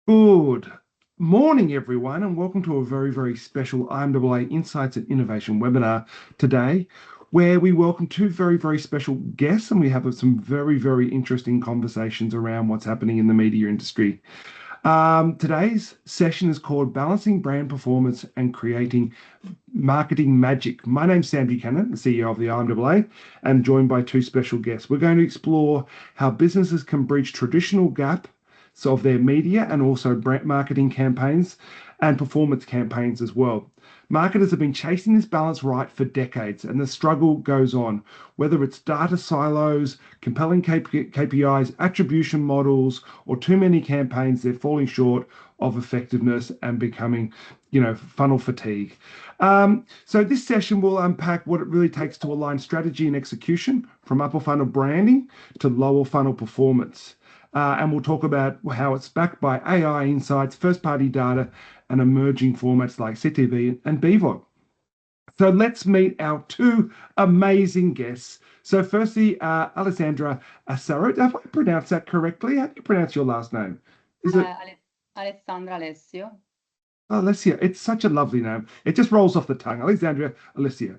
Good morning, everyone, and welcome to a very, very special IMAA Insights and Innovation webinar today, where we welcome two very, very special guests and we have some very, very interesting conversations around what's happening in the media industry. Today's session is called Balancing Brand Performance and Creating Marketing Magic. My name's Sam Buchanan, the CEO of the IMAA, and joined by two special guests. We're going to explore how businesses can bridge traditional gap of their media and also brand marketing campaigns and performance campaigns as well. Marketers have been chasing this balance right for decades, and the struggle goes on. Whether it's data silos, compelling KPIs, attribution models, or too many campaigns, they're falling short of effectiveness and becoming, funnel fatigue. So this session will unpack what it really takes to align strategy and execution from upper funnel branding to lower funnel performance. And we'll talk about how it's backed by AI insights, first-party data, and emerging formats like CTV and BVOD. So let's meet our two amazing guests. So firstly, Alessandra Assaro. Have I pronounced that correctly? How do you pronounce your last name? Is it Alessandra Alessio. Alessia? It's such a lovely name. It just rolls off the tongue. Alexandria Alessia,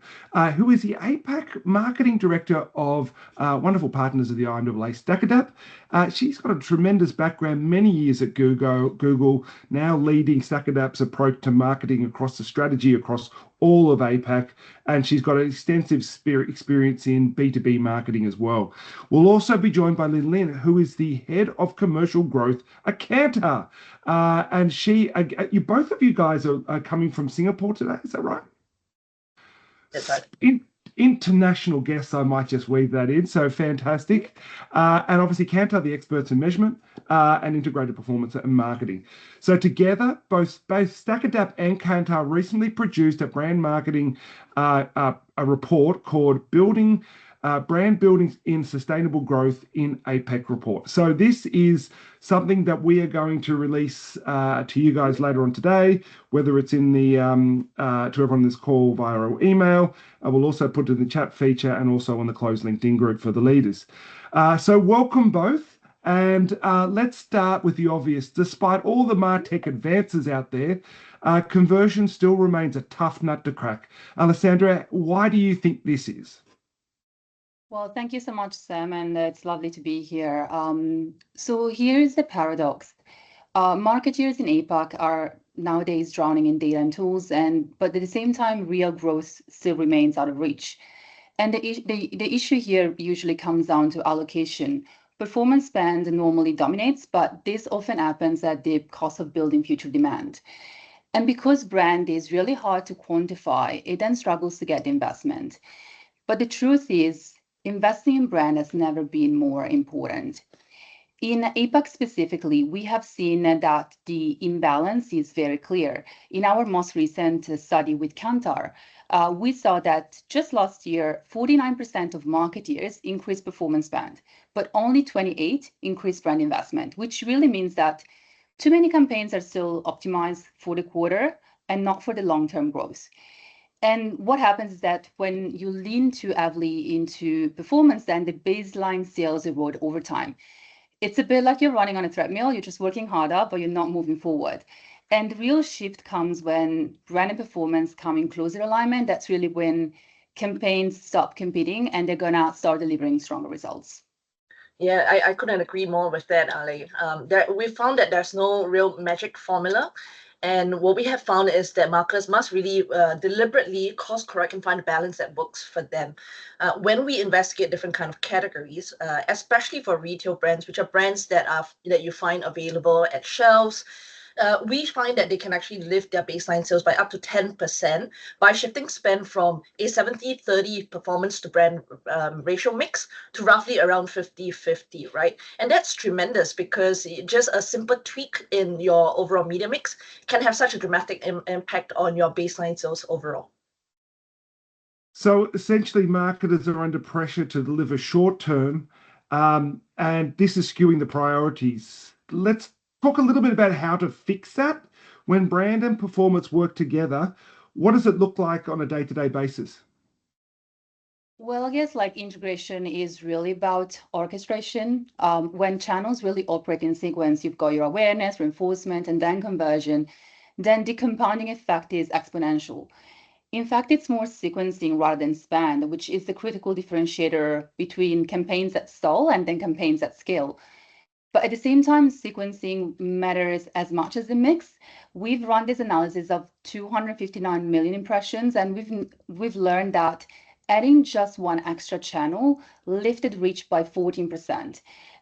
who is the APAC Marketing Director of wonderful partners of the IMAA StackAdapt. She's got a tremendous background, many years at Google, now leading StackAdapt's approach to marketing across the strategy across all of APAC, and she's got an extensive experience in B2B marketing as well. We'll also be joined by Lynn, who is the head of commercial growth at Kantar. And both of you guys are coming from Singapore today, is that right? That's right. International guests, I might just weave that in. So fantastic. And obviously, Kantar, the experts in measurement and integrated performance and marketing. So together, both StackAdapt and Kantar recently produced a brand marketing a report called Brand Building in Sustainable Growth in APAC report. So this is something that we are going to release to you guys later on today, whether it's in the to everyone on this call via our email. I will also put it in the chat feature and also on the closed LinkedIn group for the leaders. So welcome both. And let's start with the obvious. Despite all the MarTech advances out there, conversion still remains a tough nut to crack. Alessandra, why do you think this is? Well, thank you so much, Sam, and it's lovely to be here. So here's the paradox. Marketeers in APAC are nowadays drowning in data and tools, but at the same time, real growth still remains out of reach. And the issue here usually comes down to allocation. Performance spend normally dominates, but this often happens at the cost of building future demand. And because brand is really hard to quantify, it then struggles to get the investment. But the truth is, investing in brand has never been more important. In APAC specifically, we have seen that the imbalance is very clear. In our most recent study with Kantar, we saw that just last year, 49% of marketeers increased performance spend, but only 28 increased brand investment, which really means that too many campaigns are still optimized for the quarter and not for the long-term growth. And what happens is that when you lean too heavily into performance, then the baseline sales erode over time. It's a bit like you're running on a treadmill, you're just working harder, but you're not moving forward. And the real shift comes when brand and performance come in closer alignment. That's really when campaigns stop competing and they're gonna start delivering stronger results. Yeah, I couldn't agree more with that, Ali. We found that there's no real magic formula. And what we have found is that marketers must really deliberately course correct and find a balance that works for them. When we investigate different kind of categories, especially for retail brands, which are brands that you find available at shelves, we find that they can actually lift their baseline sales by up to 10% by shifting spend from a 70-30 performance to brand ratio mix to roughly around 50-50, right? And that's tremendous because just a simple tweak in your overall media mix can have such a dramatic impact on your baseline sales overall. So essentially, marketers are under pressure to deliver short term, and this is skewing the priorities. Let's talk a little bit about how to fix that. When brand and performance work together, what does it look like on a day-to-day basis? Well, I guess like integration is really about orchestration. When channels really operate in sequence, you've got your awareness, reinforcement, and then conversion. Then the compounding effect is exponential. In fact, it's more sequencing rather than span, which is the critical differentiator between campaigns that stall and then campaigns that scale. But at the same time, sequencing matters as much as the mix. We've run this analysis of 259 million impressions, and we've learned that adding just one extra channel lifted reach by 14%.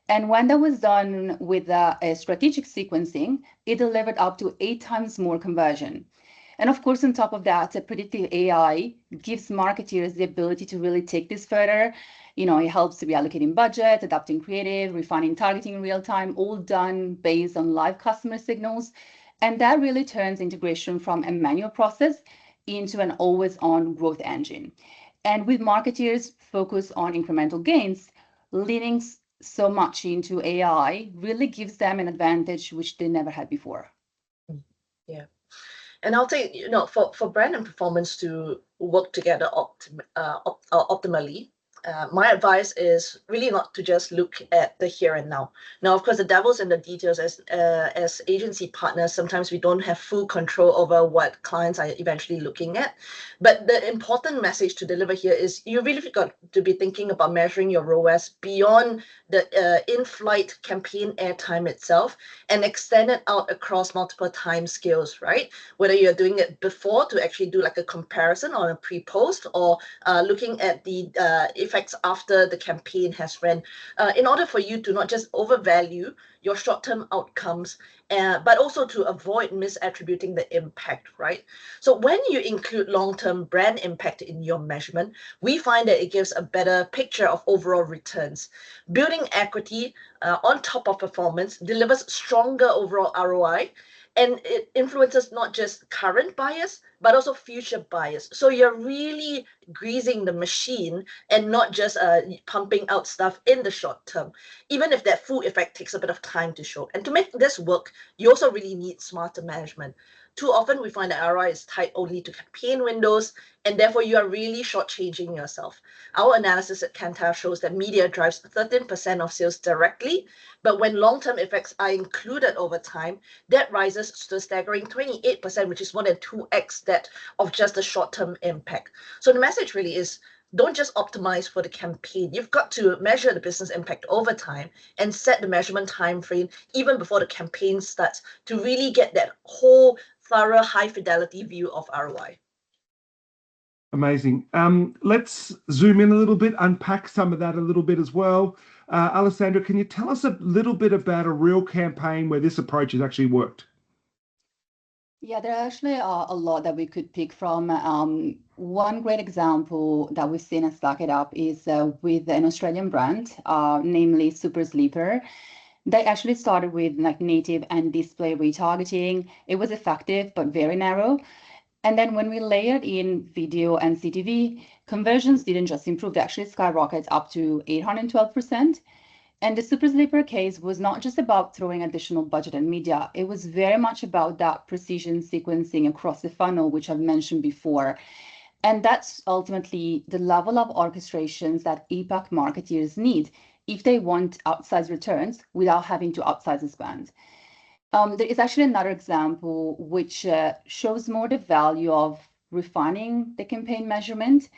And when that was done with a strategic sequencing, it delivered up to 8 times more conversion. And of course, on top of that, predictive AI gives marketers the ability to really take this further. It helps reallocating budget, adapting creative, refining targeting in real time, all done based on live customer signals. And that really turns integration from a manual process into an always on growth engine. And with marketers focus on incremental gains, leaning so much into AI really gives them an advantage which they never had before. Yeah. And I'll say, for brand and performance to work together optimally, my advice is really not to just look at the here and now. Now, of course, the devil's in the details. As agency partners, sometimes we don't have full control over what clients are eventually looking at. But the important message to deliver here is you really got to be thinking about measuring your ROAS beyond the in-flight campaign airtime itself and extend it out across multiple time scales, right? Whether you're doing it before to actually do like a comparison on a pre-post or looking at the effects after the campaign has ran, in order for you to not just overvalue your short-term outcomes, but also to avoid misattributing the impact, right? So when you include long-term brand impact in your measurement, we find that it gives a better picture of overall returns. Building equity on top of performance delivers stronger overall ROI, and it influences not just current buyers but also future buyers. So you're really greasing the machine and not just pumping out stuff in the short term, even if that full effect takes a bit of time to show. And to make this work, you also really need smarter management. Too often we find that ROI is tied only to campaign windows, and therefore you are really shortchanging yourself. Our analysis at Kantar shows that media drives 13% of sales directly, but when long-term effects are included over time, that rises to a staggering 28%, which is more than 2x that of just the short-term impact. So the message really is, don't just optimize for the campaign. You've got to measure the business impact over time and set the measurement time frame even before the campaign starts to really get that whole thorough high fidelity view of ROI. Amazing. Let's zoom in a little bit, unpack some of that a little bit as well. Alessandra, can you tell us a little bit about a real campaign where this approach has actually worked? Yeah, there are actually a lot that we could pick from. One great example that we've seen at StackAdapt is with an Australian brand, namely Super Sleeper. They actually started with like native and display retargeting. It was effective, but very narrow. And then when we layered in video and CTV, conversions didn't just improve, they actually skyrocketed up to 812%. And the Super Sleeper case was not just about throwing additional budget and media. It was very much about that precision sequencing across the funnel, which I've mentioned before. And that's ultimately the level of orchestrations that APAC marketeers need if they want outsized returns without having to upsize the spend. There is actually another example which shows more the value of refining the campaign measurement.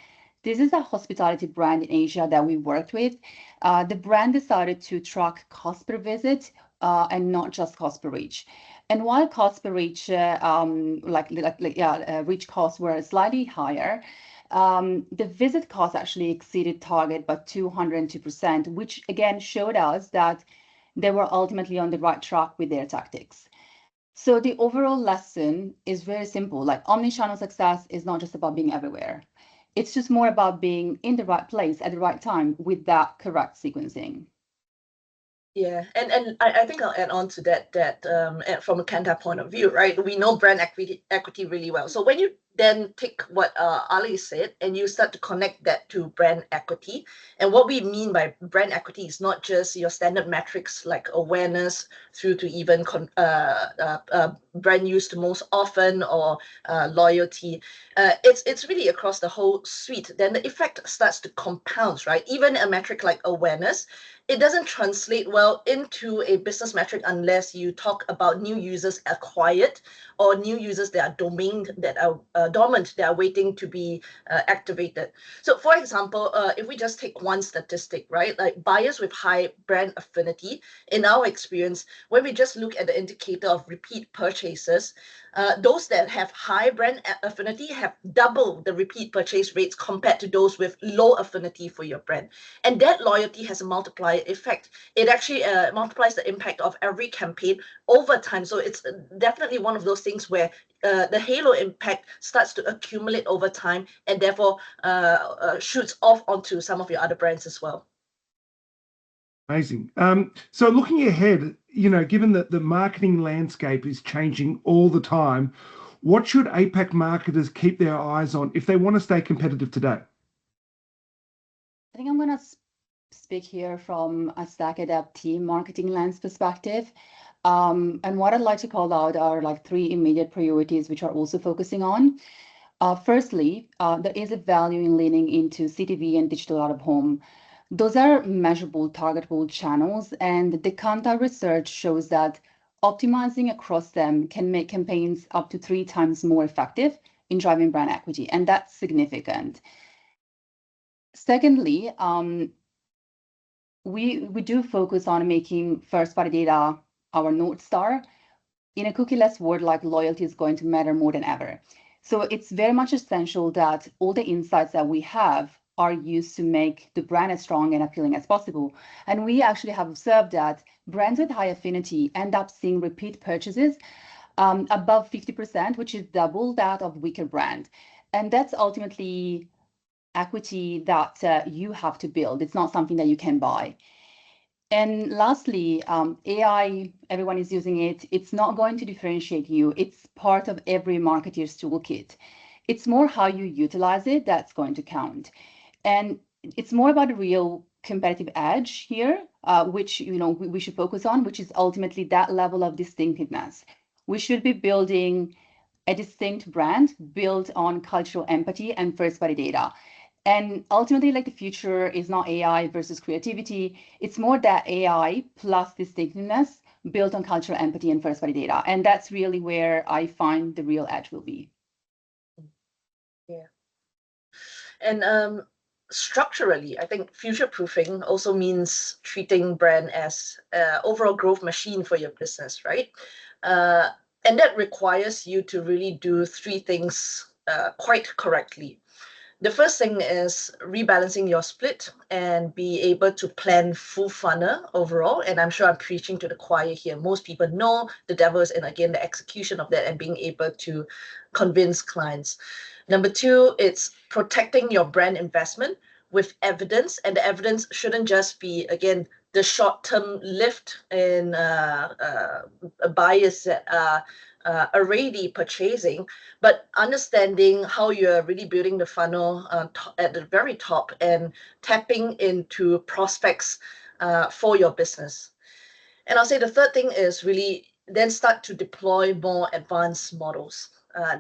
This is a hospitality brand in Asia that we worked with. The brand decided to track cost per visit and not just cost per reach. And while cost per reach, reach costs were slightly higher, the visit cost actually exceeded target by 202%, which again showed us that they were ultimately on the right track with their tactics. So the overall lesson is very simple. Like omni-channel success is not just about being everywhere. It's just more about being in the right place at the right time with that correct sequencing. Yeah, and I think I'll add on to that from a Kantar point of view, right? We know brand equity really well. So when you then take what Ali said, and you start to connect that to brand equity. And what we mean by brand equity is not just your standard metrics like awareness through to even brand used most often or loyalty. It's really across the whole suite. Then the effect starts to compound, right? Even a metric like awareness, it doesn't translate well into a business metric unless you talk about new users acquired or new users that are dormant, that are waiting to be activated. So for example, if we just take one statistic, right, like buyers with high brand affinity, in our experience, when we just look at the indicator of repeat purchases, those that have high brand affinity have double the repeat purchase rates compared to those with low affinity for your brand. And that loyalty has a multiplier effect. It actually multiplies the impact of every campaign over time. So it's definitely one of those things where the halo impact starts to accumulate over time, and therefore shoots off onto some of your other brands as well. Amazing. So looking ahead, given that the marketing landscape is changing all the time, what should APAC marketers keep their eyes on if they want to stay competitive today? I think I'm going to speak here from a StackAdapt team marketing lens perspective. And what I'd like to call out are like 3 immediate priorities, which are also focusing on. Firstly, there is a value in leaning into CTV and digital out of home. Those are measurable, targetable channels, and the Kantar research shows that optimizing across them can make campaigns up to 3 times more effective in driving brand equity, and that's significant. Secondly, we do focus on making first-party data our North Star. In a cookie-less world, like loyalty is going to matter more than ever. So it's very much essential that all the insights that we have are used to make the brand as strong and appealing as possible. And we actually have observed that brands with high affinity end up seeing repeat purchases above 50%, which is double that of weaker brand. And that's ultimately equity that you have to build. It's not something that you can buy. And lastly, AI, everyone is using it. It's not going to differentiate you. It's part of every marketer's toolkit. It's more how you utilize it that's going to count. And it's more about a real competitive edge here, which we should focus on, which is ultimately that level of distinctiveness. We should be building a distinct brand built on cultural empathy and first-party data. And ultimately, like the future is not AI versus creativity. It's more that AI plus distinctiveness built on cultural empathy and first-party data. And that's really where I find the real edge will be. Yeah. And structurally, I think future-proofing also means treating brand as an overall growth machine for your business, right? And that requires you to really do 3 things quite correctly. The first thing is rebalancing your split and be able to plan full funnel overall. And I'm sure I'm preaching to the choir here. Most people know the devil is in, again, the execution of that and being able to convince clients. Number 2, it's protecting your brand investment with evidence. And the evidence shouldn't just be, again, the short-term lift in buyers that are already purchasing, but understanding how you're really building the funnel at the very top and tapping into prospects for your business. And I'll say the third thing is really then start to deploy more advanced models.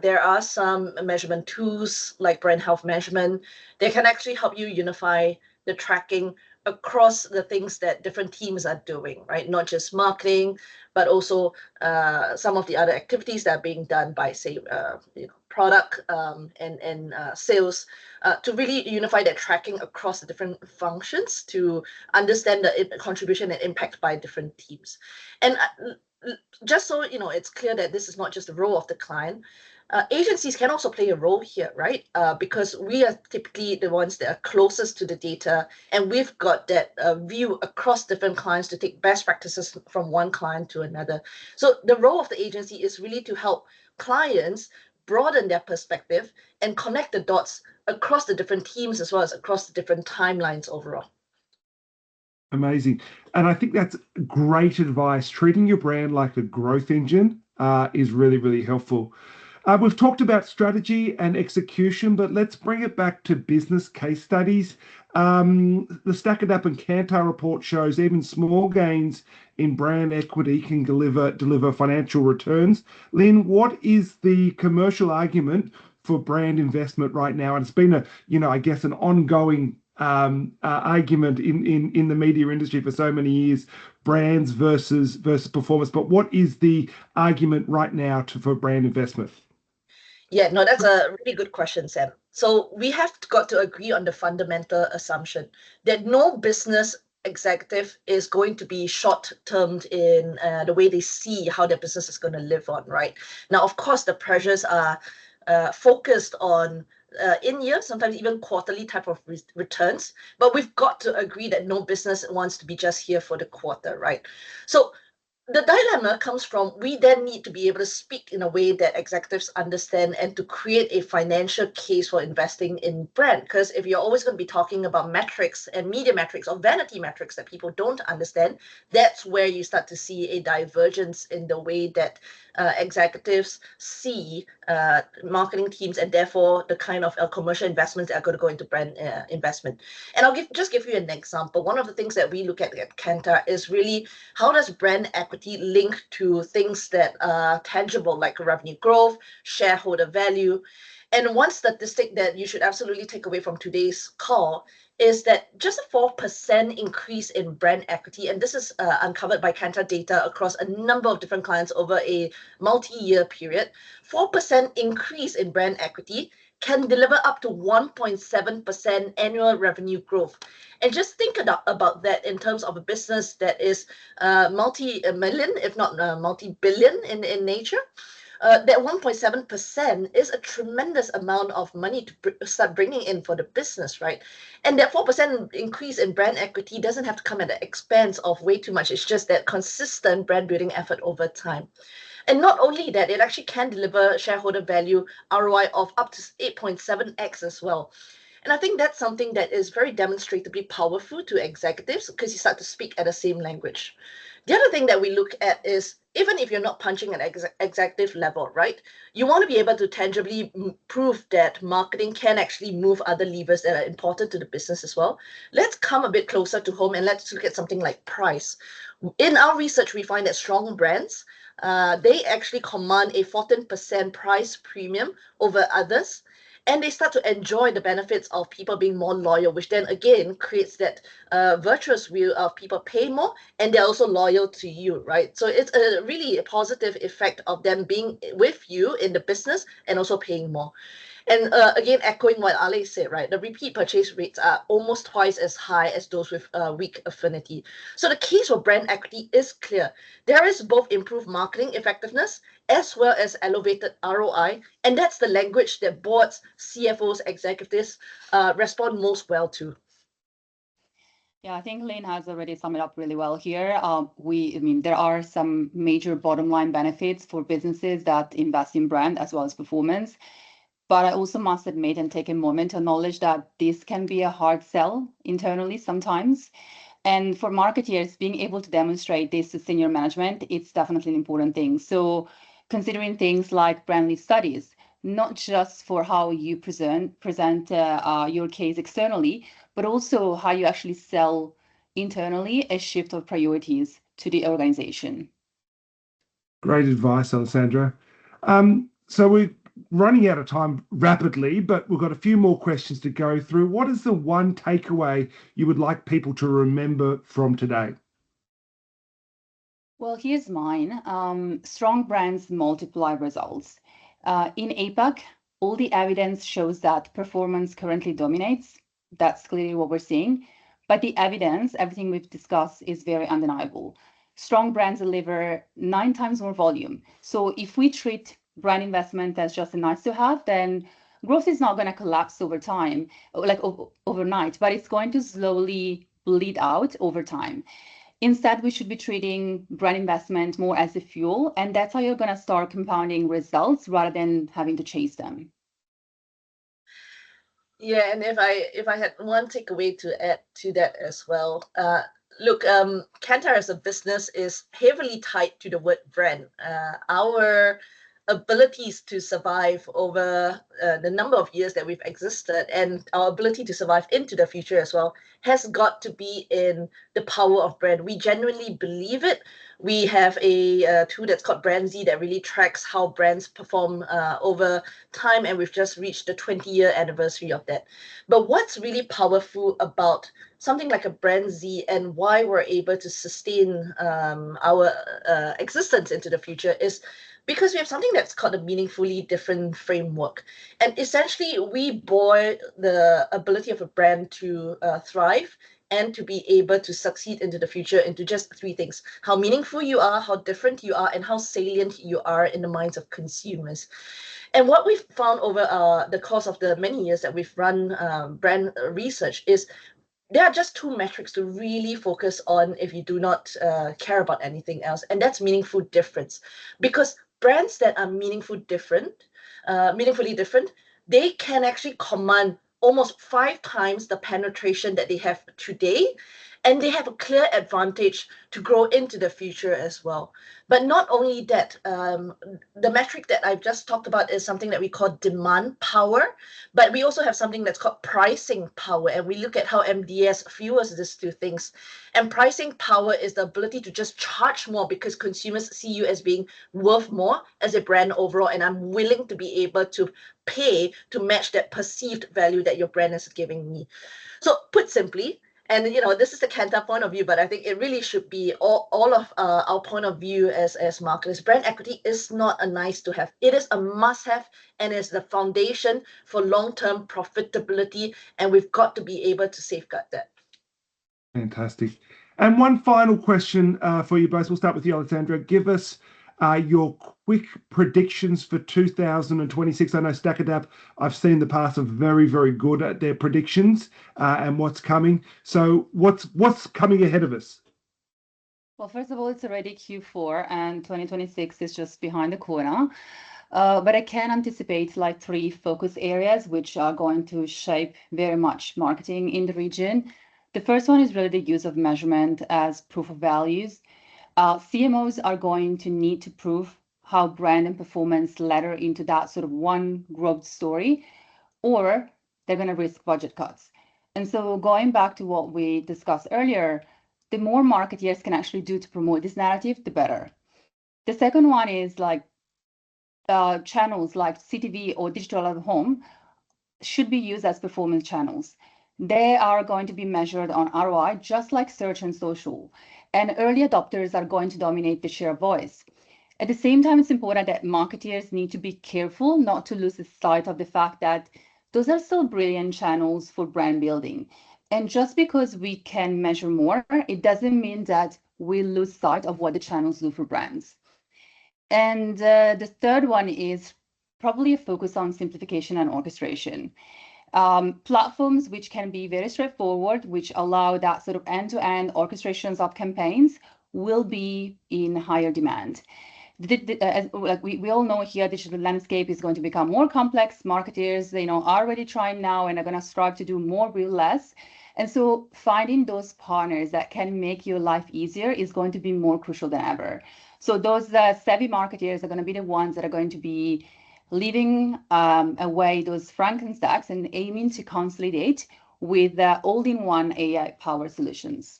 There are some measurement tools like brand health measurement. They can actually help you unify the tracking across the things that different teams are doing, right? Not just marketing, but also some of the other activities that are being done by, say, product and sales, to really unify that tracking across the different functions to understand the contribution and impact by different teams. And just so it's clear that this is not just the role of the client, agencies can also play a role here, right? Because we are typically the ones that are closest to the data, and we've got that view across different clients to take best practices from one client to another. So the role of the agency is really to help clients broaden their perspective and connect the dots across the different teams as well as across the different timelines overall. Amazing. And I think that's great advice. Treating your brand like a growth engine is really, really helpful. We've talked about strategy and execution, but let's bring it back to business case studies. The StackAdapt and Kantar report shows even small gains in brand equity can deliver financial returns. Lynn, what is the commercial argument for brand investment right now? And it's been I guess, an ongoing argument in the media industry for so many years, brands versus performance. But what is the argument right now for brand investment? Yeah, no, that's a really good question, Sam. So we have got to agree on the fundamental assumption that no business executive is going to be short-termed in the way they see how their business is going to live on, right? Now, of course, the pressures are focused on in-year, sometimes even quarterly type of returns, but we've got to agree that no business wants to be just here for the quarter, right? So the dilemma comes from we then need to be able to speak in a way that executives understand and to create a financial case for investing in brand. Because if you're always going to be talking about metrics and media metrics or vanity metrics that people don't understand, that's where you start to see a divergence in the way that executives see marketing teams and therefore the kind of commercial investments that are going to go into brand investment. And I'll just give you an example. One of the things that we look at Kantar is really how does brand equity link to things that are tangible like revenue growth, shareholder value. And one statistic that you should absolutely take away from today's call is that just a 4% increase in brand equity, and this is uncovered by Kantar data across a number of different clients over a multi-year period, 4% increase in brand equity can deliver up to 1.7% annual revenue growth. And just think about that in terms of a business that is multi-million, if not multi-billion in nature. That 1.7% is a tremendous amount of money to start bringing in for the business, right? And that 4% increase in brand equity doesn't have to come at the expense of way too much. It's just that consistent brand building effort over time. And not only that, it actually can deliver shareholder value ROI of up to 8.7x as well. And I think that's something that is very demonstrably powerful to executives because you start to speak at the same language. The other thing that we look at is even if you're not punching at executive level, right? You want to be able to tangibly prove that marketing can actually move other levers that are important to the business as well. Let's come a bit closer to home and let's look at something like price. In our research, we find that strong brands, they actually command a 14% price premium over others. And they start to enjoy the benefits of people being more loyal, which then again creates that virtuous wheel of people pay more and they're also loyal to you, right? So it's a really positive effect of them being with you in the business and also paying more. And again, echoing what Ale said, right? The repeat purchase rates are almost twice as high as those with weak affinity. So the case for brand equity is clear. There is both improved marketing effectiveness as well as elevated ROI. And that's the language that boards, CFOs, executives respond most well to. Yeah, I think Lynn has already summed it up really well here. There are some major bottom line benefits for businesses that invest in brand as well as performance. But I also must admit and take a moment to acknowledge that this can be a hard sell internally sometimes. And for marketeers, being able to demonstrate this to senior management, it's definitely an important thing. So considering things like brand lead studies, not just for how you present your case externally, but also how you actually sell internally a shift of priorities to the organization. Great advice, Alessandra. So we're running out of time rapidly, but we've got a few more questions to go through. What is the one takeaway you would like people to remember from today? Well, here's mine. Strong brands multiply results. In APAC, all the evidence shows that performance currently dominates. That's clearly what we're seeing. But the evidence, everything we've discussed, is very undeniable. Strong brands deliver 9 times more volume. So if we treat brand investment as just a nice to have, then growth is not going to collapse over time, like overnight, but it's going to slowly bleed out over time. Instead, we should be treating brand investment more as a fuel, and that's how you're going to start compounding results rather than having to chase them. Yeah, and if I had one takeaway to add to that as well, look, Kantar as a business is heavily tied to the word brand. Our abilities to survive over the number of years that we've existed, and our ability to survive into the future as well, has got to be in the power of brand. We genuinely believe it. We have a tool that's called Brand Z that really tracks how brands perform over time, and we've just reached the 20-year anniversary of that. But what's really powerful about something like a Brand Z and why we're able to sustain our existence into the future is because we have something that's called a meaningfully different framework. And essentially, we boil the ability of a brand to thrive and to be able to succeed into the future into just three things: how meaningful you are, how different you are, and how salient you are in the minds of consumers. And what we've found over the course of the many years that we've run brand research is there are just two metrics to really focus on if you do not care about anything else, and that's meaningful difference. Because brands that are meaningfully different, they can actually command almost 5 times the penetration that they have today, and they have a clear advantage to grow into the future as well. But not only that, the metric that I've just talked about is something that we call demand power, but we also have something that's called pricing power, and we look at how MDS fuels these two things. And pricing power is the ability to just charge more because consumers see you as being worth more as a brand overall, and I'm willing to be able to pay to match that perceived value that your brand is giving me. So put simply, and this is the Kantar point of view, but I think it really should be all of our point of view as marketers. Brand equity is not a nice to have. It is a must have, and is the foundation for long-term profitability, and we've got to be able to safeguard that. Fantastic. And one final question for you both. We'll start with you, Alexandra. Give us your quick predictions for 2026. I know StackAdapt, I've seen the past, are very, very good at their predictions and what's coming. So what's coming ahead of us? Well, first of all, it's already Q4 and 2026 is just behind the corner. But I can anticipate like 3 focus areas which are going to shape very much marketing in the region. The first one is really the use of measurement as proof of values. CMOs are going to need to prove how brand and performance ladder into that sort of one growth story, or they're going to risk budget cuts. And so going back to what we discussed earlier, the more marketeers can actually do to promote this narrative, the better. The second one is like channels like CTV or digital out of home should be used as performance channels. They are going to be measured on ROI, just like search and social. And early adopters are going to dominate the share of voice. At the same time, it's important that marketers need to be careful not to lose sight of the fact that those are still brilliant channels for brand building. And just because we can measure more, it doesn't mean that we lose sight of what the channels do for brands. And the third one is probably a focus on simplification and orchestration. Platforms which can be very straightforward, which allow that sort of end-to-end orchestrations of campaigns, will be in higher demand. We all know here, digital landscape is going to become more complex. Marketers, are already trying now and are going to strive to do more with less. And so finding those partners that can make your life easier is going to be more crucial than ever. So those savvy marketers are going to be the ones that are going to be leaving away those Frankenstacks and aiming to consolidate with all-in-one AI power solutions.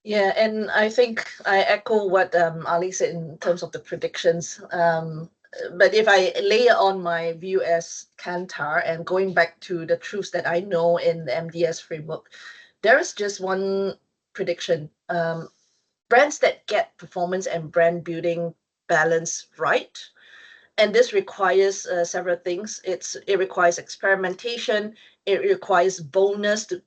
Yeah, and I think I echo what Ali said in terms of the predictions. But if I layer on my view as Kantar and going back to the truths that I know in the MDS framework, there is just one prediction. Brands that get performance and brand building balance right, and this requires several things. It requires experimentation. It requires boldness, to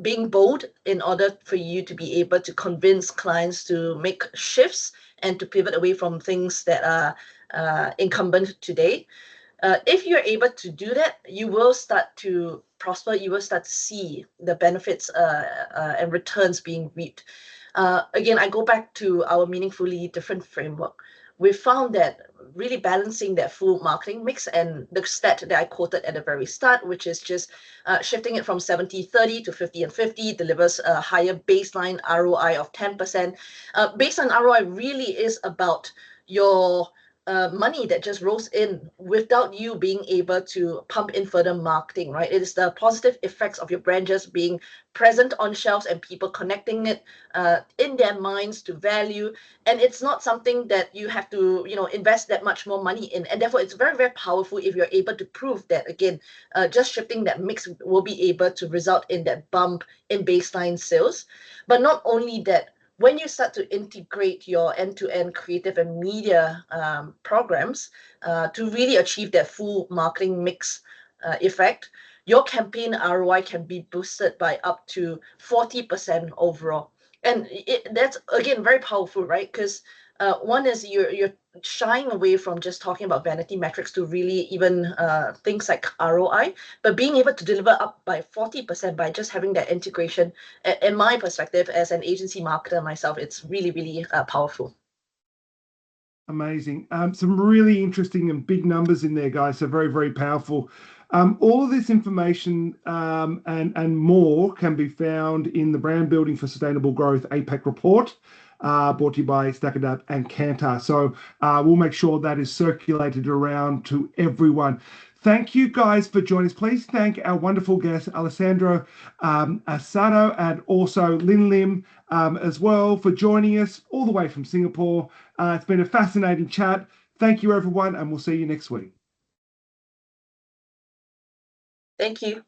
being bold in order for you to be able to convince clients to make shifts and to pivot away from things that are incumbent today. If you're able to do that, you will start to prosper. You will start to see the benefits and returns being reaped. Again, I go back to our meaningfully different framework. We found that really balancing that full marketing mix, and the stat that I quoted at the very start, which is just shifting it from 70-30 to 50 and 50, delivers a higher baseline ROI of 10%. Baseline ROI really is about your money that just rolls in without you being able to pump in further marketing, right? It is the positive effects of your brand just being present on shelves and people connecting it in their minds to value. And it's not something that you have to, invest that much more money in. And therefore, it's very, very powerful if you're able to prove that, again, just shifting that mix will be able to result in that bump in baseline sales. But not only that, when you start to integrate your end-to-end creative and media programs to really achieve that full marketing mix effect, your campaign ROI can be boosted by up to 40% overall. And that's, again, very powerful, right? Because one is you're shying away from just talking about vanity metrics to really even things like ROI, but being able to deliver up by 40% by just having that integration, in my perspective, as an agency marketer myself, it's really, really powerful. Amazing. Some really interesting and big numbers in there, guys. So very, very powerful. All of this information and more can be found in the Brand Building for Sustainable Growth APAC report, brought to you by StackAdapt and Kantar. So we'll make sure that is circulated around to everyone. Thank you guys for joining us. Please thank our wonderful guest, Alessandro Asado, and also Lin Lim as well for joining us all the way from Singapore. It's been a fascinating chat. Thank you, everyone, and we'll see you next week. Thank you.